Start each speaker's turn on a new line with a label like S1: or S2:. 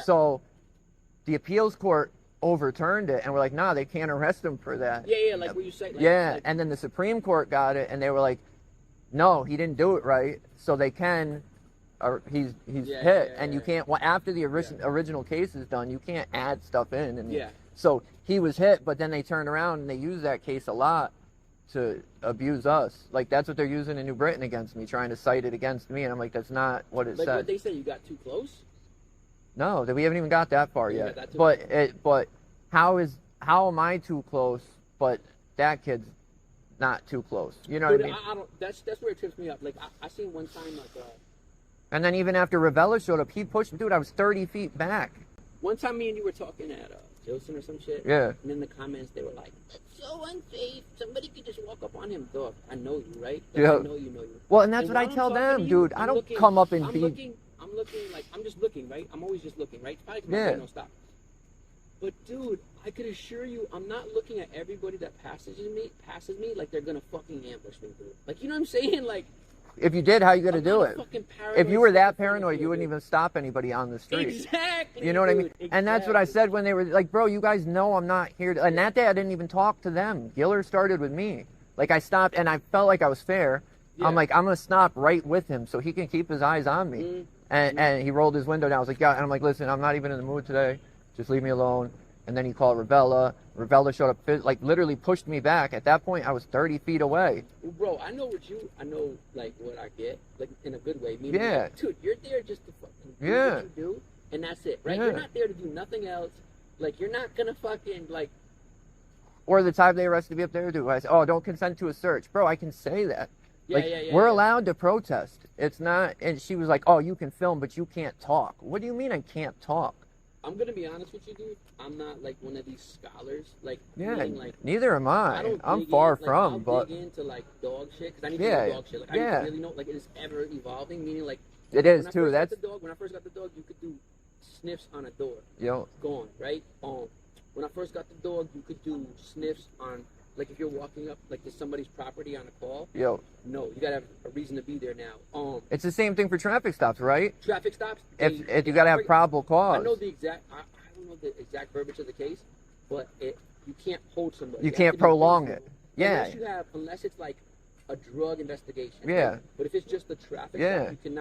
S1: So the appeals court overturned it, and we're like, nah, they can't arrest him for that.
S2: Yeah, like what you say. Like,
S1: yeah,
S2: like,
S1: and then the Supreme Court got it, and they were like, no, he didn't do it right, so they can, or he's hit, and you can't, well, after the original case is done, you can't add stuff in. And so he was hit, but then they turned around and they used that case a lot to abuse us. Like, that's what they're using in New Britain against me, trying to cite it against me, and I'm like, that's not what it said.
S2: Like what they say, you got too close?
S1: No, we haven't even got that far yet. But how am I too close, but that kid's not too close? You know what I mean?
S2: I don't. That's where it trips me up. Like I seen one time like.
S1: And then even after Ravella showed up, he pushed me. Dude, I was 30 feet back.
S2: One time, me and you were talking at Jilson or some shit.
S1: Yeah.
S2: And in the comments, they were like, "It's so unsafe. Somebody could just walk up on him, dog. I know you, right? Like,
S1: yeah.
S2: I know you.
S1: Well, and that's what I tell them, dude. I don't come up and be.
S2: I'm looking like I'm just looking, right? I'm always just looking, right? It's probably 'cause my brain don't stop. But dude, I could assure you, I'm not looking at everybody that passes me like they're gonna fucking ambush me, dude. Like, you know what I'm saying? Like,
S1: if you did, how you gonna do it? If you were that paranoid, you wouldn't even stop anybody on the street.
S2: Exactly.
S1: You know what I mean?
S2: Exactly.
S1: And that's what I said when they were like, bro, you guys know I'm not here. And that day I didn't even talk to them. Giller started with me. Like, I stopped, and I felt like I was fair. Yeah. I'm like, I'm gonna stop right with him so he can keep his eyes on me. Mm-hmm. And he rolled his window down. I was like, yeah. And I'm like, listen, I'm not even in the mood today. Just leave me alone. And then he called Ravella. Ravella showed up, like, literally pushed me back. At that point, I was 30 feet away.
S2: Bro, I know like, what I get, like, in a good way. Meaning, like, dude, you're there just to fucking do what you do, and that's it, right? You're not there to do nothing else. Like, you're not gonna fucking, like...
S1: Or the time they arrested me up there, dude, I said, oh, don't consent to a search. Bro, I can say that. We're allowed to protest. It's not... And she was like, oh, you can film, but you can't talk. What do you mean I can't talk?
S2: I'm gonna be honest with you, dude. I'm not like one of these scholars. Like,
S1: neither am I. I'm far from.
S2: But dig into like dog shit because I need to know dog shit. Like, I really know like it is ever evolving. Meaning like
S1: it is too.
S2: When I first got the dog, you could do sniffs on a door.
S1: Yep.
S2: Gone, right? When I first got the dog, you could do sniffs on. Like, if you're walking up, like, to somebody's property on a call, no, you gotta have a reason to be there now.
S1: It's the same thing for traffic stops, right?
S2: Traffic stops.
S1: If you gotta have probable cause.
S2: I know the exact. I don't know the exact verbiage of the case, but you can't hold somebody.
S1: You can't prolong it. Yeah.
S2: Unless it's like a drug investigation.
S1: Yeah.
S2: Right? But if it's just a traffic stop, you cannot.